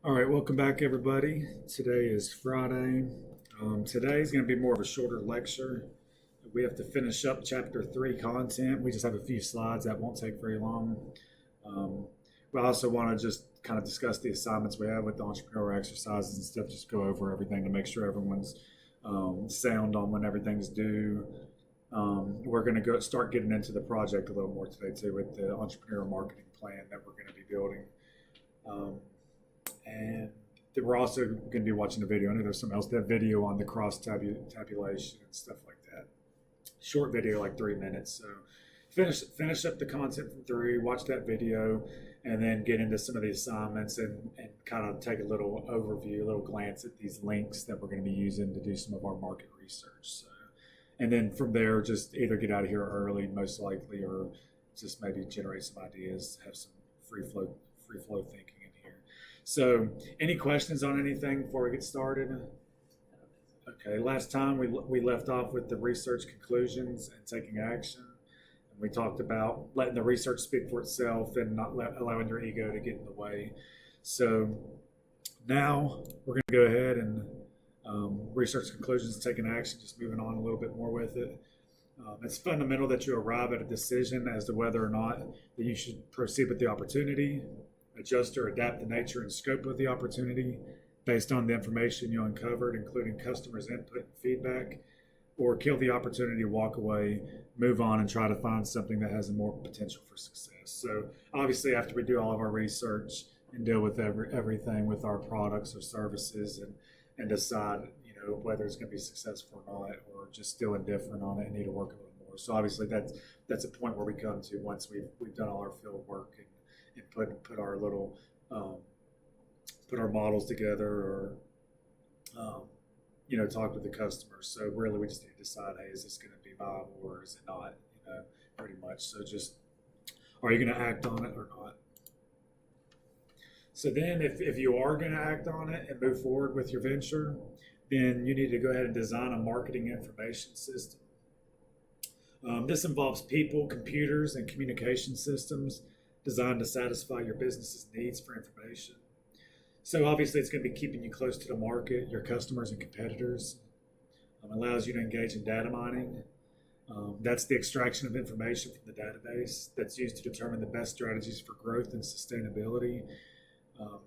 All right, welcome back, everybody. Today is Friday. Today is going to be more of a shorter lecture. We have to finish up chapter 3 content. We just have a few slides that won't take very long. Um, we also want to just kind of discuss the assignments we have with the entrepreneur exercises and stuff, just go over everything to make sure everyone's sound on when everything's due. We're going to go start getting into the project a little more today, too, with the entrepreneur marketing plan that we're going to be building. Um, and we're also going to be watching the video. I know there's something else, that video on the cross tabulation and stuff like that. Short video, like 3 minutes. So finish up the content from 3, watch that video, and then get into some of the assignments and kind of take a little overview, a little glance at these links that we're going to be using to do some of our market research. So, and then from there, just either get out of here early, most likely, or just maybe generate some ideas, have some free flow thinking in here. So, any questions on anything before we get started? Okay, last time we left off with the research conclusions and taking action. And we talked about letting the research speak for itself and not allowing your ego to get in the way. So now we're going to go ahead and research conclusions and taking action, just moving on a little bit more with it. It's fundamental that you arrive at a decision as to whether or not that you should proceed with the opportunity, adjust or adapt the nature and scope of the opportunity based on the information you uncovered, including customers' input and feedback, or kill the opportunity, walk away, move on, and try to find something that has more potential for success. So obviously, after we do all of our research and deal with everything with our products or services and decide, whether it's going to be successful or not, or just still indifferent on it and need to work a little more. So obviously, that's a point where we come to once we've done all our field work and put our little put our models together, or talk with the customers. So really, we just need to decide, hey, is this going to be viable or is it not? Pretty much. So just, are you going to act on it or not? So then, if you are going to act on it and move forward with your venture, then you need to go ahead and design a marketing information system. This involves people, computers, and communication systems designed to satisfy your business's needs for information. So obviously, it's going to be keeping you close to the market, your customers and competitors. Allows you to engage in data mining. That's the extraction of information from the database that's used to determine the best strategies for growth and sustainability.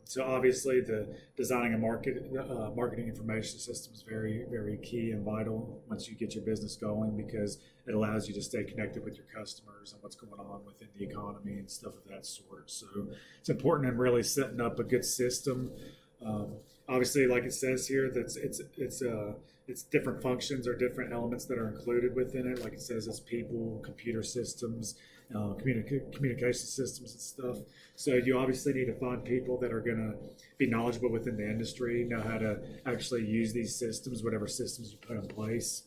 So obviously, the designing a marketing information system is very, very key and vital once you get your business going, because it allows you to stay connected with your customers and what's going on within the economy and stuff of that sort. So it's important in really setting up a good system. Obviously, like it says here, that it's different functions or different elements that are included within it. Like it says, it's people, computer systems, communication systems and stuff. So you obviously need to find people that are going to be knowledgeable within the industry, know how to actually use these systems, whatever systems you put in place.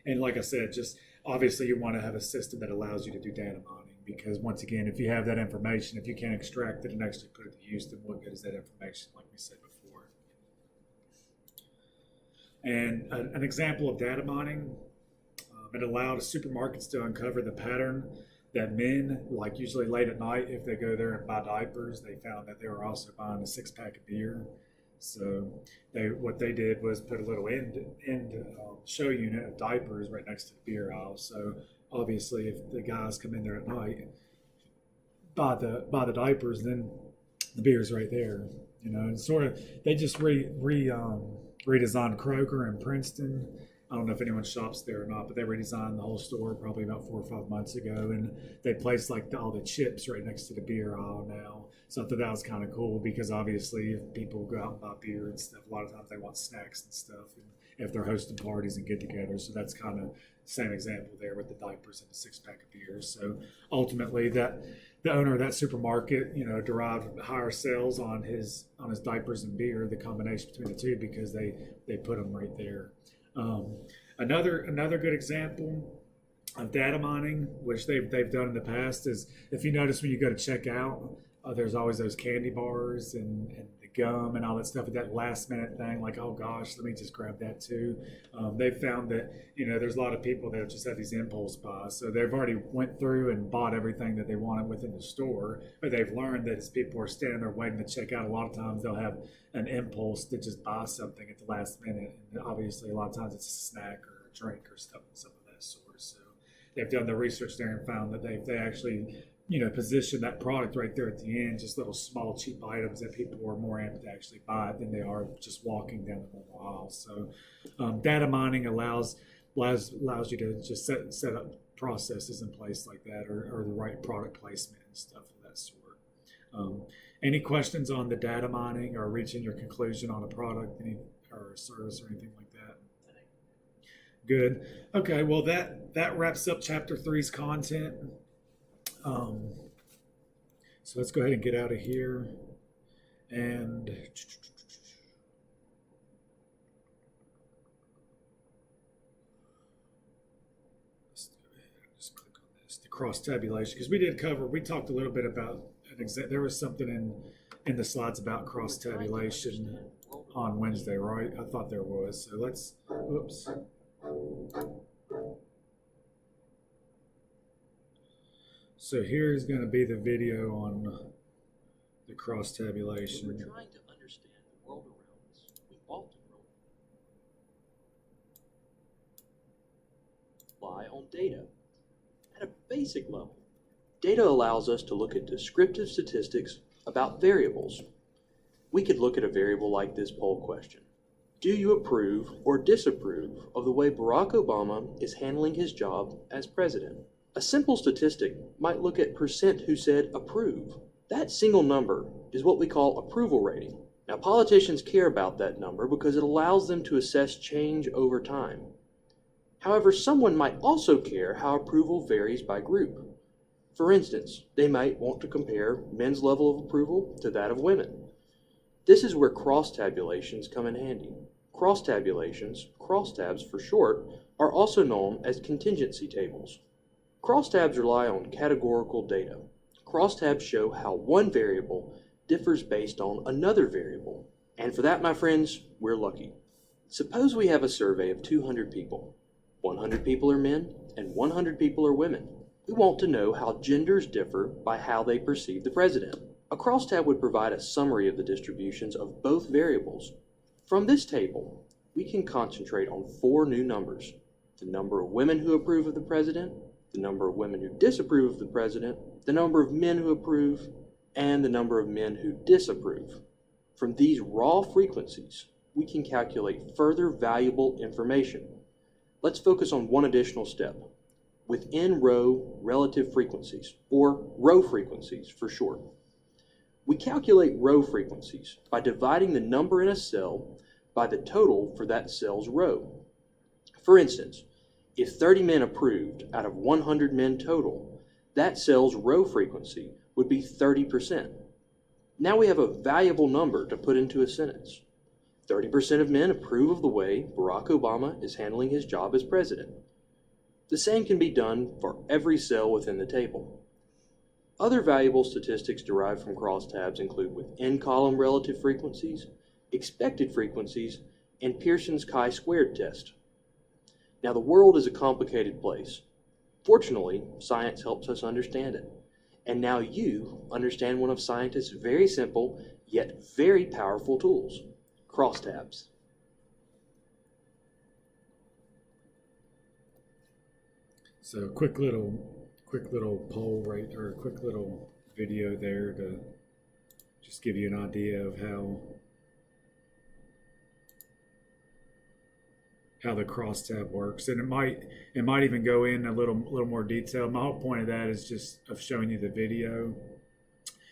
And like I said, just obviously you want to have a system that allows you to do data mining, because once again, if you have that information, if you can't extract it and actually put it to use, then what good is that information, like we said before? And an example of data mining, it allowed supermarkets to uncover the pattern that men, like usually late at night, if they go there and buy diapers, they found that they were also buying a 6-pack of beer. So what they did was put a little end show unit of diapers right next to the beer aisle. So obviously, if the guys come in there at night, buy the diapers, then the beer's right there. And sort of they just redesigned Kroger in Princeton. I don't know if anyone shops there or not, but they redesigned the whole store probably about 4 or 5 months ago, and they placed like all the chips right next to the beer aisle now. So I thought that was kind of cool, because obviously if people go out and buy beer and stuff, a lot of times they want snacks and stuff, and if they're hosting parties and get-togethers. So that's kind of the same example there with the diapers and the 6-pack of beer. So ultimately, that the owner of that supermarket, derived higher sales on his diapers and beer, the combination between the two, because they put them right there. Another good example of data mining, which they've done in the past, is if you notice when you go to check out, there's always those candy bars and the gum and all that stuff. At that last minute thing, like, oh gosh, let me just grab that too. They've found that there's a lot of people that just have these impulse buys, so they've already went through and bought everything that they wanted within the store. But they've learned that as people are standing there waiting to check out, a lot of times they'll have an impulse to just buy something at the last minute. And obviously, a lot of times it's a snack or a drink or stuff of that sort. So they've done the research there and found that they actually position that product right there at the end, just little small cheap items that people are more apt to actually buy than they are just walking down the normal aisle. So data mining allows you to just set up processes in place like that, or the right product placement and stuff of that sort. Any questions on the data mining or reaching your conclusion on a product or a service or anything like that? Good. Okay, well that wraps up chapter 3's content. So let's go ahead and get out of here and just click on this, the cross tabulation, because we talked a little bit about there was something in the slides about cross tabulation on Wednesday, right? I thought there was. So oops. So here's going to be the video on the cross tabulation. When we're trying to understand the world around us, we often rely on data. At a basic level, data allows us to look at descriptive statistics about variables. We could look at a variable like this poll question. Do you approve or disapprove of the way Barack Obama is handling his job as president? A simple statistic might look at percent who said approve. That single number is what we call approval rating. Now, politicians care about that number because it allows them to assess change over time. However, someone might also care how approval varies by group. For instance, they might want to compare men's level of approval to that of women. This is where cross-tabulations come in handy. Cross-tabulations, crosstabs for short, are also known as contingency tables. Crosstabs rely on categorical data. Crosstabs show how one variable differs based on another variable. And for that, my friends, we're lucky. Suppose we have a survey of 200 people. 100 people are men and 100 people are women. We want to know how genders differ by how they perceive the president. A crosstab would provide a summary of the distributions of both variables. From this table, we can concentrate on 4 new numbers: the number of women who approve of the president, the number of women who disapprove of the president, the number of men who approve, and the number of men who disapprove. From these raw frequencies, we can calculate further valuable information. Let's focus on one additional step: within row relative frequencies, or row frequencies for short. We calculate row frequencies by dividing the number in a cell by the total for that cell's row. For instance, if 30 men approved out of 100 men total, that cell's row frequency would be 30%. Now we have a valuable number to put into a sentence. 30% of men approve of the way Barack Obama is handling his job as president. The same can be done for every cell within the table. Other valuable statistics derived from crosstabs include within-column relative frequencies, expected frequencies, and Pearson's chi-squared test. Now, the world is a complicated place. Fortunately, science helps us understand it. And now you understand one of scientists' very simple, yet very powerful tools: crosstabs. So quick little poll right, or a quick little video there to just give you an idea of how the crosstab works, and it might even go in a little more detail. My whole point of that is just of showing you the video.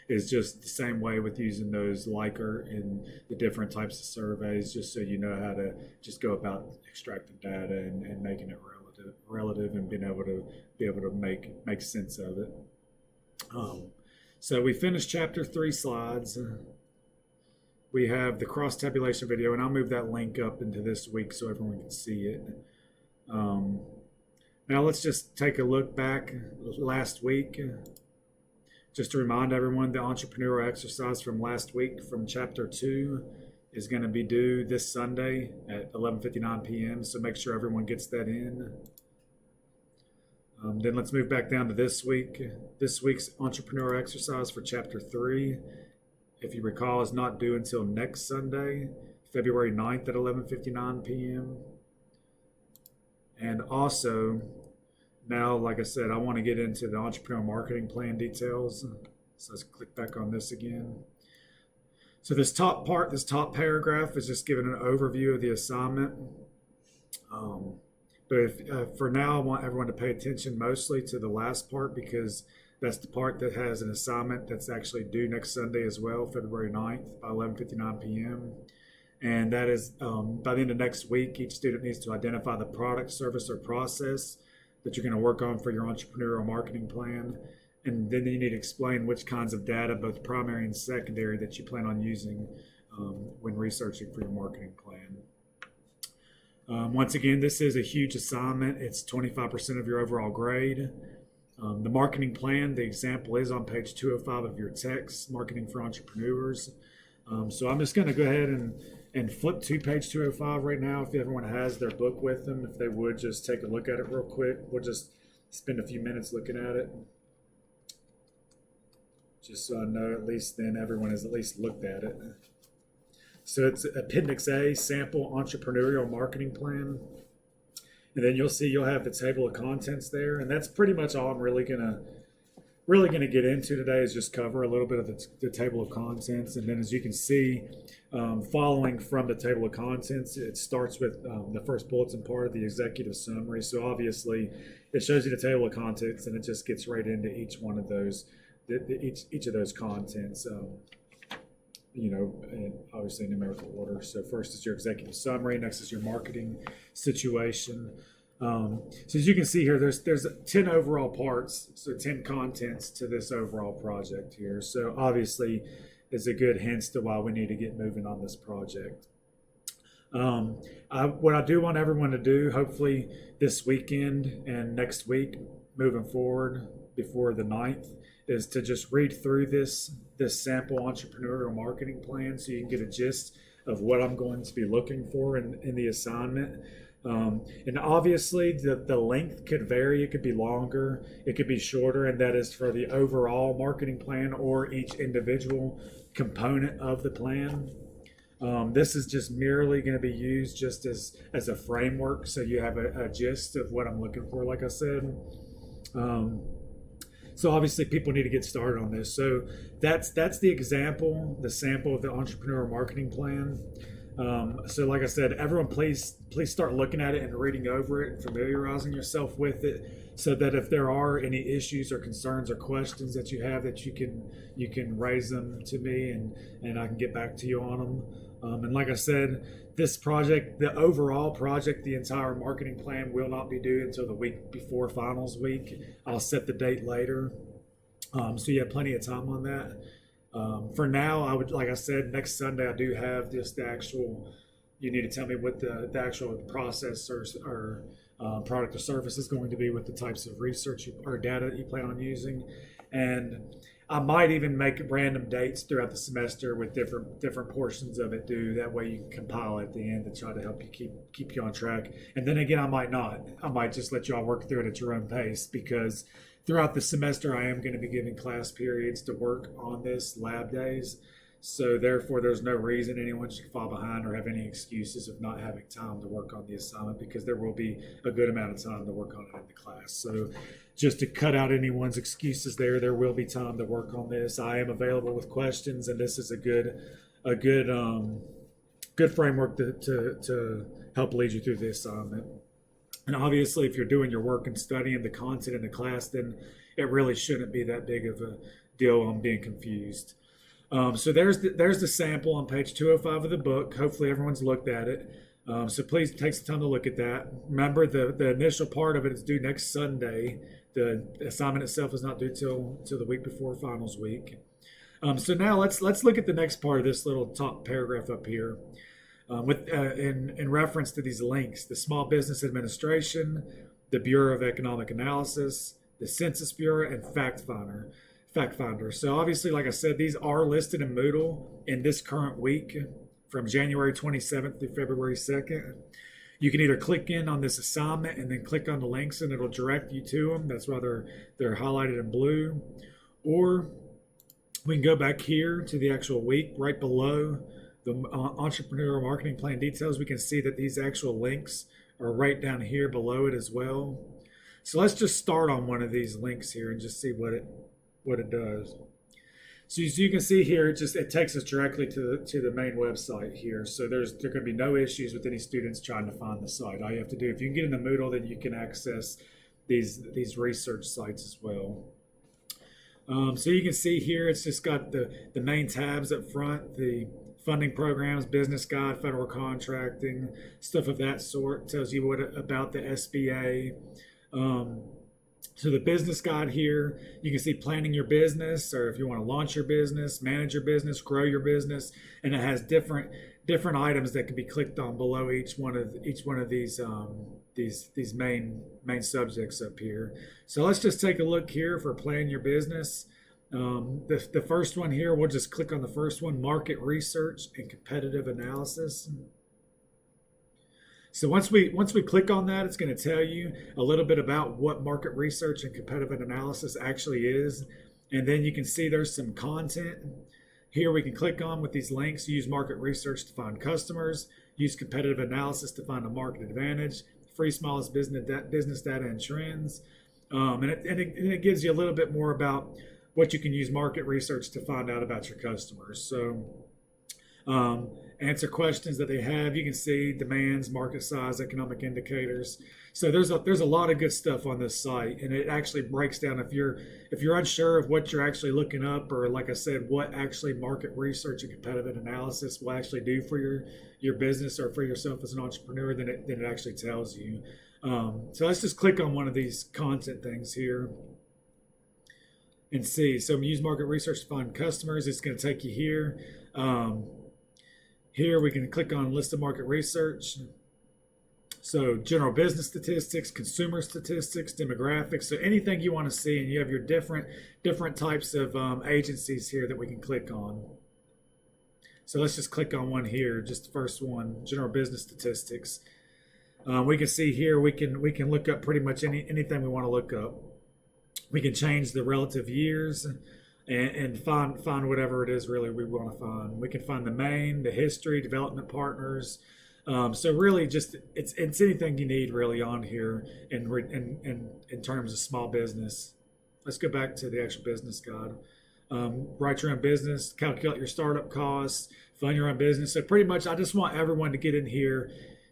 Is just the same way with using those Likert and the different types of surveys, just so you know how to just go about extracting data and making it relative and being able to make sense of it. So we finished chapter 3 slides. We have the cross tabulation video, and I'll move that link up into this week so everyone can see it. Now let's just take a look back last week. Just to remind everyone, the entrepreneurial exercise from last week from chapter 2 is going to be due this Sunday at 11:59 p.m. So make sure everyone gets that in. Then let's move back down to this week. This week's entrepreneurial exercise for chapter 3, if you recall, is not due until next Sunday, February 9th at 11:59 p.m. And also, now, like I said, I want to get into the entrepreneurial marketing plan details. So let's click back on this again. So this top paragraph is just giving an overview of the assignment. But for now, I want everyone to pay attention mostly to the last part, because that's the part that has an assignment that's actually due next Sunday as well, February 9th by 11:59 p.m. And that is by the end of next week, each student needs to identify the product, service, or process that you're going to work on for your entrepreneurial marketing plan. And then you need to explain which kinds of data, both primary and secondary, that you plan on using when researching for your marketing plan. Once again, this is a huge assignment. It's 25% of your overall grade. The marketing plan, the example is on page 205 of your text, Marketing for Entrepreneurs. So I'm just going to go ahead and flip to page 205 right now. If everyone has their book with them, if they would just take a look at it real quick. We'll just spend a few minutes looking at it, just so I know at least then everyone has at least looked at it. So it's Appendix A, Sample Entrepreneurial Marketing Plan. And then you'll see you'll have the table of contents there. And that's pretty much all I'm really gonna get into today, is just cover a little bit of the table of contents. And then as you can see, following from the table of contents, it starts with the first bulletin part of the executive summary. So obviously it shows you the table of contents, and it just gets right into each one of those, each of those contents, and obviously in numerical order. So first is your executive summary, next is your marketing situation. So as you can see here, there's 10 overall parts, so 10 contents to this overall project here. So obviously is a good hint to why we need to get moving on this project. What I do want everyone to do, hopefully this weekend and next week, moving forward before the 9th, is to just read through this sample entrepreneurial marketing plan, so you can get a gist of what I'm going to be looking for in the assignment. And obviously the length could vary. It could be longer, it could be shorter, and that is for the overall marketing plan or each individual component of the plan. This is just merely going to be used just as a framework, so you have a gist of what I'm looking for, like I said. So obviously people need to get started on this. So that's the example, the sample of the entrepreneurial marketing plan. So like I said, everyone please start looking at it and reading over it and familiarizing yourself with it, so that if there are any issues or concerns or questions that you have, that you can raise them to me, and I can get back to you on them. And like I said, this project, the overall project, the entire marketing plan will not be due until the week before finals week. I'll set the date later. So you have plenty of time on that. For now, I would, like I said, next Sunday I do have just the actual, you need to tell me what the actual process or product or service is going to be, with the types of research or data that you plan on using. And I might even make random dates throughout the semester with different portions of it due. That way you can compile at the end to try to help you keep you on track. And then again, I might not. I might just let you all work through it at your own pace, because throughout the semester I am going to be giving class periods to work on this, lab days. So therefore, there's no reason anyone should fall behind or have any excuses of not having time to work on the assignment, because there will be a good amount of time to work on it in the class. So just to cut out anyone's excuses there will be time to work on this. I am available with questions, and this is a good framework to help lead you through the assignment. And obviously, if you're doing your work and studying the content in the class, then it really shouldn't be that big of a deal on being confused. So there's the sample on page 205 of the book. Hopefully everyone's looked at it. So please take some time to look at that. Remember, the initial part of it is due next Sunday. The assignment itself is not due till the week before finals week. So now let's look at the next part of this little top paragraph up here. In reference to these links: the Small Business Administration, the Bureau of Economic Analysis, the Census Bureau, and Fact Finder. Fact Finder. So obviously, like I said, these are listed in Moodle in this current week from January 27th through February 2nd. You can either click in on this assignment and then click on the links and it'll direct you to them. That's why they're highlighted in blue. Or we can go back here to the actual week right below the entrepreneur marketing plan details. We can see that these actual links are right down here below it as well. So let's just start on one of these links here and just see what it does. So as you can see here, it takes us directly to the main website here. So there going to be no issues with any students trying to find the site. All you have to do, if you can get in the Moodle, then you can access these research sites as well. So you can see here, it's just got the main tabs up front, the funding programs, business guide, federal contracting, stuff of that sort. Tells you what about the SBA. So the business guide here, you can see planning your business, or if you want to launch your business, manage your business, grow your business, and it has different items that can be clicked on below each one of these main subjects up here. So let's just take a look here for plan your business. The first one here, we'll just click on the first one, market research and competitive analysis. So once we click on that, it's going to tell you a little bit about what market research and competitive analysis actually is. And then you can see there's some content. Here we can click on with these links, use market research to find customers, use competitive analysis to find a market advantage, free smallest business data and trends. And it gives you a little bit more about what you can use market research to find out about your customers. So answer questions that they have. You can see demands, market size, economic indicators. So there's a lot of good stuff on this site, and it actually breaks down if you're unsure of what you're actually looking up, or like I said, what actually market research and competitive analysis will actually do for your business or for yourself as an entrepreneur. Then it actually tells you. So let's just click on one of these content things here and see. So use market research to find customers. It's going to take you here. Here we can click on list of market research. So general business statistics, consumer statistics, demographics. So anything you want to see, and you have your different types of agencies here that we can click on. So let's just click on one here, just the first one, general business statistics. We can see here we can look up pretty much anything we want to look up. We can change the relative years and find whatever it is really we want to find. We can find the history, development partners. So really, just it's anything you need really on here in terms of small business. Let's go back to the actual business guide. Write your own business, calculate your startup costs, fund your own business. So pretty much, I just want everyone to get in here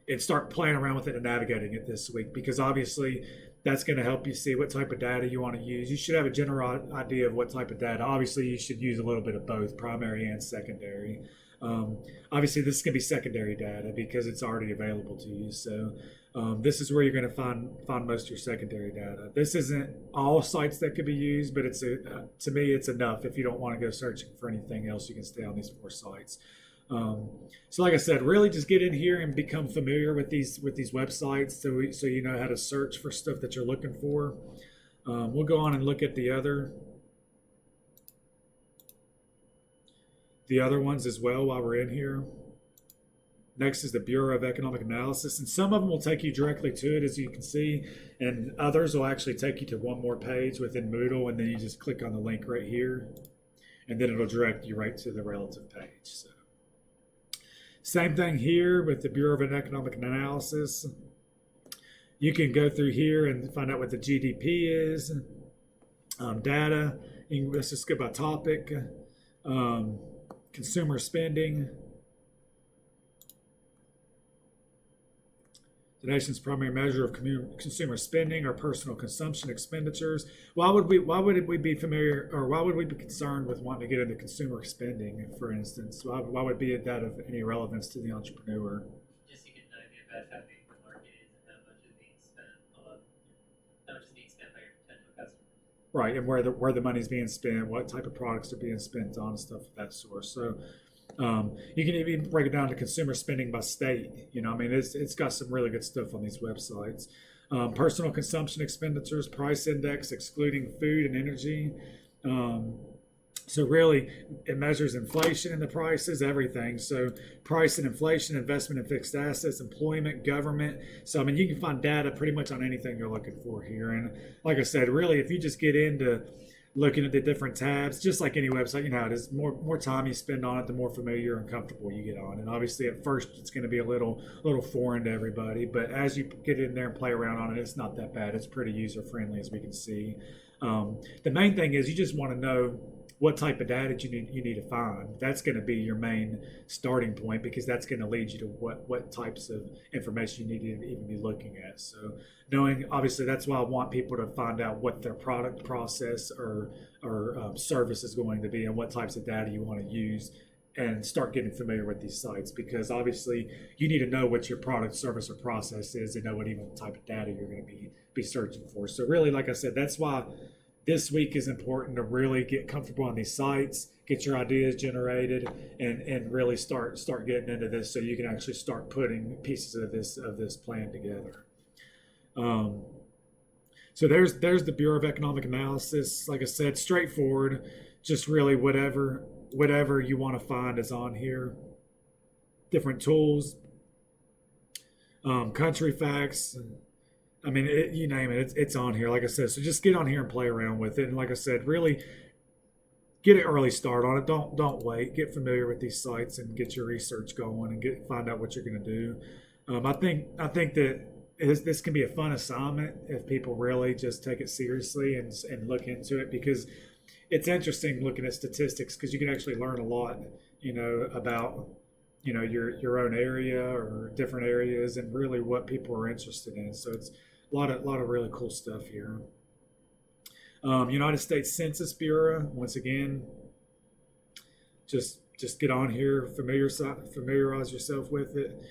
and start playing around with it and navigating it this week, because obviously that's going to help you see what type of data you want to use. You should have a general idea of what type of data. Obviously, you should use a little bit of both, primary and secondary. Obviously, this is going to be secondary data because it's already available to you. So this is where you're going to find most of your secondary data. This isn't all sites that could be used, but to me, it's enough. If you don't want to go searching for anything else, you can stay on these 4 sites. So like I said, really just get in here and become familiar with these websites so you know how to search for stuff that you're looking for. We'll go on and look at the other ones as well while we're in here. Next is the Bureau of Economic Analysis, and some of them will take you directly to it, as you can see, and others will actually take you to one more page within Moodle, and then you just click on the link right here, and then it'll direct you right to the relative page. So same thing here with the Bureau of Economic Analysis. You can go through here and find out what the GDP is, data. Let's just go by topic. Consumer spending. The nation's primary measure of consumer spending or personal consumption expenditures. Why would we be familiar, or why would we be concerned with wanting to get into consumer spending, for instance? Why would be that of any relevance to the entrepreneur? Just to get an idea about how big the market is and how much is being spent by your potential customers. Right, and where the money's being spent, what type of products are being spent on, stuff of that sort. So you can even break it down to consumer spending by state. It's got some really good stuff on these websites. Personal consumption expenditures, price index, excluding food and energy. Um, so really, it measures inflation and the prices, everything. So price and inflation, investment in fixed assets, employment, government. So I mean, you can find data pretty much on anything you're looking for here. And like I said, really, if you just get into looking at the different tabs, just like any website, you know how it is. More time you spend on it, the more familiar and comfortable you get on. And obviously, at first, it's going to be a little foreign to everybody. But as you get in there and play around on it, it's not that bad. It's pretty user friendly, as we can see. The main thing is you just want to know what type of data you need to find. That's going to be your main starting point, because that's going to lead you to what types of information you need to even be looking at. So knowing, obviously, that's why I want people to find out what their product, process, or service is going to be, and what types of data you want to use, and start getting familiar with these sites, because obviously you need to know what your product, service, or process is to know what even type of data you're going to be searching for. So really, like I said, that's why this week is important, to really get comfortable on these sites, get your ideas generated, and really start getting into this, so you can actually start putting pieces of this plan together. So there's the Bureau of Economic Analysis. Like I said, straightforward. Just really whatever you want to find is on here. Different tools, country facts. I mean, you name it, it's on here. Like I said, so just get on here and play around with it. And like I said, really get an early start on it. Don't wait. Get familiar with these sites and get your research going and find out what you're going to do. I think that this can be a fun assignment if people really just take it seriously and look into it, because it's interesting looking at statistics, because you can actually learn a lot, about your own area or different areas, and really what people are interested in. So it's a lot of really cool stuff here. United States Census Bureau. Once again, just get on here, familiarize yourself with it.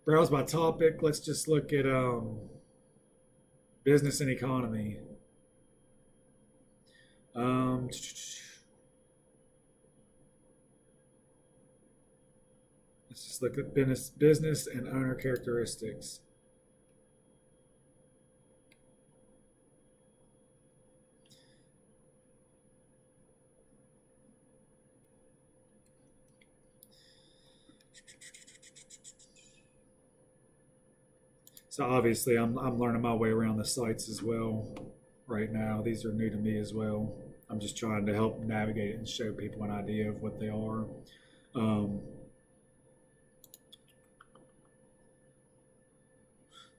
Browse by topic. Let's just look at business and economy. Let's just look at business and owner characteristics. So obviously, I'm learning my way around the sites as well right now. These are new to me as well. I'm just trying to help navigate it and show people an idea of what they are.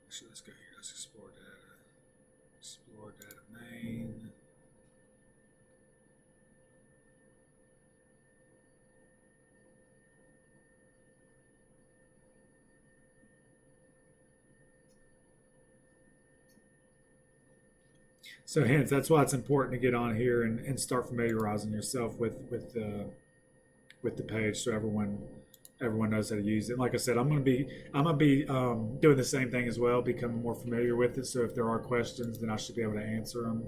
Actually, let's go here. Let's explore data. Explore data main. So hence, that's why it's important to get on here and start familiarizing yourself with the page, so everyone knows how to use it. And like I said, I'm gonna be doing the same thing as well, becoming more familiar with it. So if there are questions, then I should be able to answer them.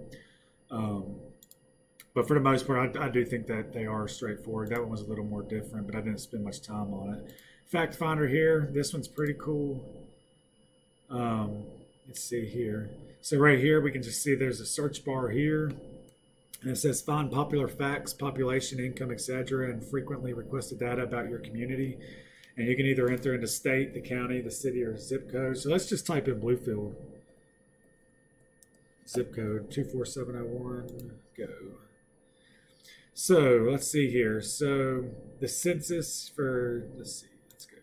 But for the most part, I do think that they are straightforward. That one was a little more different, but I didn't spend much time on it. Fact Finder here. This one's pretty cool. Let's see here. So right here, we can just see there's a search bar here. And it says find popular facts, population, income, etc., and frequently requested data about your community. And you can either enter in the state, the county, the city, or zip code. So let's just type in Bluefield. Zip code 24701, go. So let's see here. So the census for, let's see, let's go to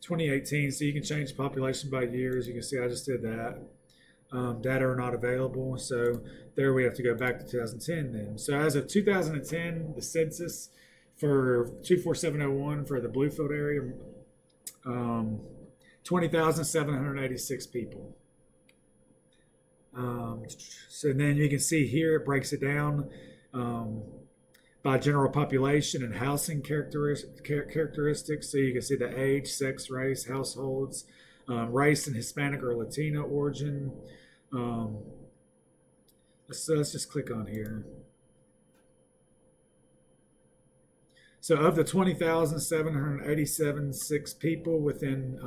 2018. So you can change population by years. You can see I just did that. Data are not available. So there we have to go back to 2010 then. So as of 2010, the census for 24701 for the Bluefield area, 20,786 people. So then you can see here it breaks it down by general population and housing characteristics. So you can see the age, sex, race, households, race and Hispanic or Latino origin. Let's just click on here. So of the 20,787 people within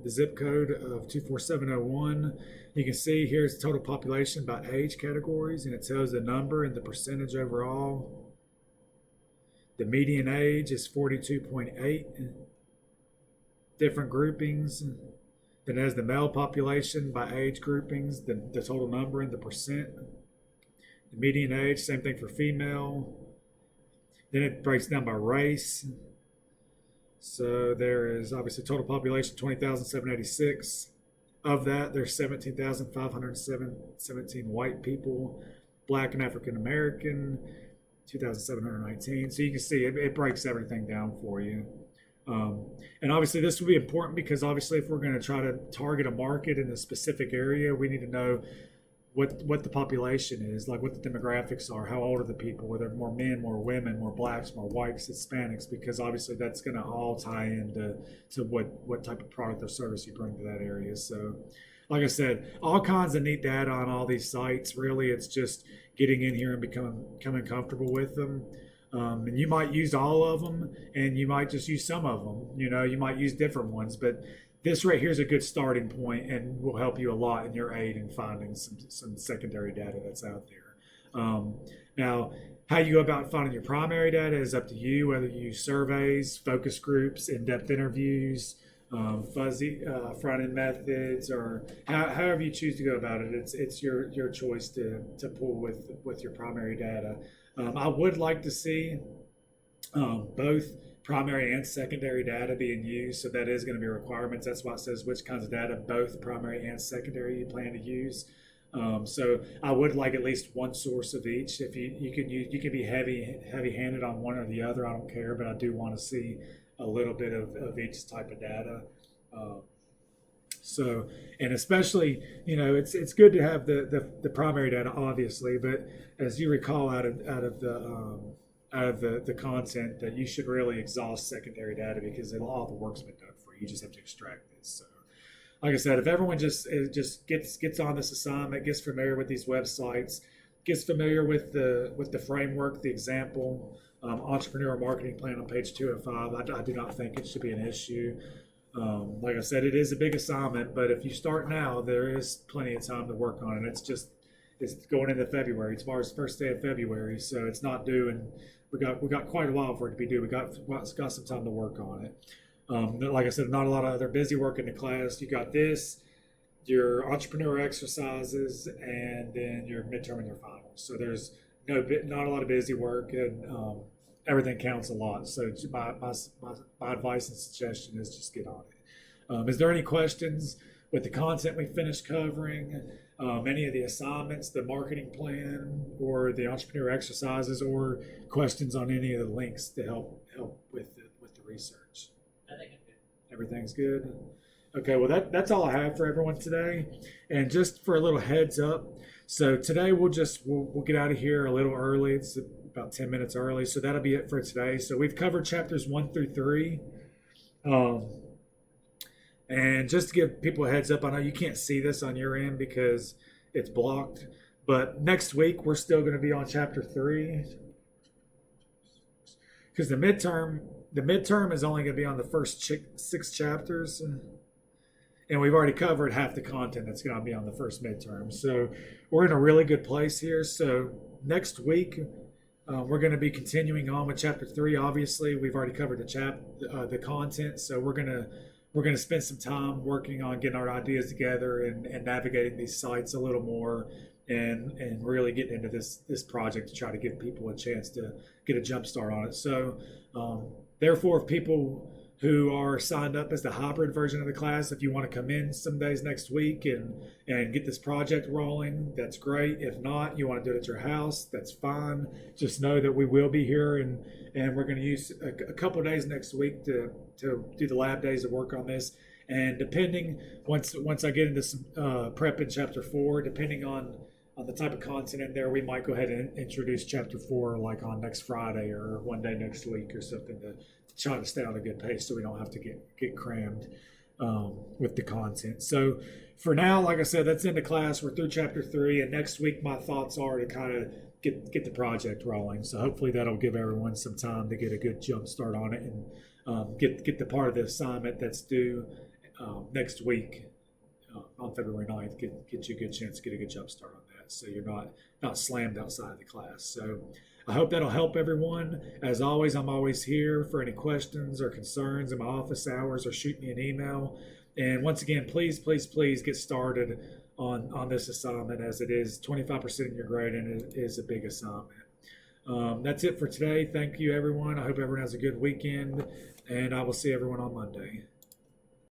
the zip code of 24701, you can see here's the total population by age categories, and it tells the number and the percentage overall. The median age is 42.8. Different groupings. Then as the male population by age groupings, the total number and the percent. The median age, same thing for female. Then it breaks down by race. So there is obviously total population 20,786. Of that, there's 17,517 white people, Black and African American, 2,719. So you can see it breaks everything down for you. And obviously this will be important because obviously if we're going to try to target a market in a specific area, we need to know what the population is, like what the demographics are, how old are the people, whether more men, more women, more blacks, more whites, Hispanics, because obviously that's going to all tie into what type of product or service you bring to that area. So like I said, all kinds of neat data on all these sites. Really, it's just getting in here and becoming comfortable with them. And you might use all of them, and you might just use some of them. You might use different ones, but this right here is a good starting point and will help you a lot in your aid in finding some secondary data that's out there. Now, how you go about finding your primary data is up to you, whether you use surveys, focus groups, in-depth interviews, fuzzy front-end methods, or however you choose to go about it. It's your choice to pull with your primary data. I would like to see both primary and secondary data being used, so that is going to be requirements. That's why it says which kinds of data, both primary and secondary, you plan to use. So I would like at least one source of each. If you can be heavy-handed on one or the other, I don't care, but I do want to see a little bit of each type of data. So, and especially, it's good to have the primary data, obviously, but as you recall out of the content, that you should really exhaust secondary data because all the work's been done for you. You just have to extract this. So, like I said, if everyone just gets on this assignment, gets familiar with these websites, gets familiar with the framework, the example, entrepreneur marketing plan on page 2 and 5, I do not think it should be an issue. Like I said, it is a big assignment, but if you start now, there is plenty of time to work on it. It's going into February. Tomorrow's the first day of February, so it's not due, and we got quite a while for it to be due. We got some time to work on it. Like I said, not a lot of other busy work in the class. You got this, your entrepreneur exercises, and then your midterm and your finals. So there's not a lot of busy work, and everything counts a lot. So my advice and suggestion is just get on it. Is there any questions with the content we finished covering, any of the assignments, the marketing plan, or the entrepreneur exercises, or questions on any of the links to help with the research? I think it's good. Everything's good? Okay, well that's all I have for everyone today. And just for a little heads up, so today we'll get out of here a little early. It's about 10 minutes early, so that'll be it for today. So we've covered chapters 1 through 3. And just to give people a heads up, I know you can't see this on your end because it's blocked, but next week we're still going to be on chapter 3 because the midterm is only going to be on the first 6 chapters, and we've already covered half the content that's going to be on the first midterm. So we're in a really good place here. So next week we're going to be continuing on with chapter 3. Obviously, we've already covered the content, so we're going to spend some time working on getting our ideas together and navigating these sites a little more and really getting into this project to try to give people a chance to get a jump start on it. So therefore, if people who are signed up as the hybrid version of the class, if you want to come in some days next week and get this project rolling, that's great. If not, you want to do it at your house, that's fine. Just know that we will be here, and we're going to use a couple of days next week to do the lab days to work on this. And depending, once I get into some prep in chapter 4, depending on the type of content in there, we might go ahead and introduce chapter 4 like on next Friday or one day next week or something to try to stay on a good pace so we don't have to get crammed with the content. So for now, like I said, that's in the class. We're through chapter 3, and next week my thoughts are to kind of get the project rolling. So hopefully that'll give everyone some time to get a good jump start on it and get the part of the assignment that's due next week on February 9th. Get you a good chance to get a good jump start on that, so you're not slammed outside the class. So I hope that'll help everyone. As always, I'm always here for any questions or concerns in my office hours, or shoot me an email. And once again, please get started on this assignment, as it is 25% of your grade and it is a big assignment. That's it for today. Thank you, everyone. I hope everyone has a good weekend, and I will see everyone on Monday.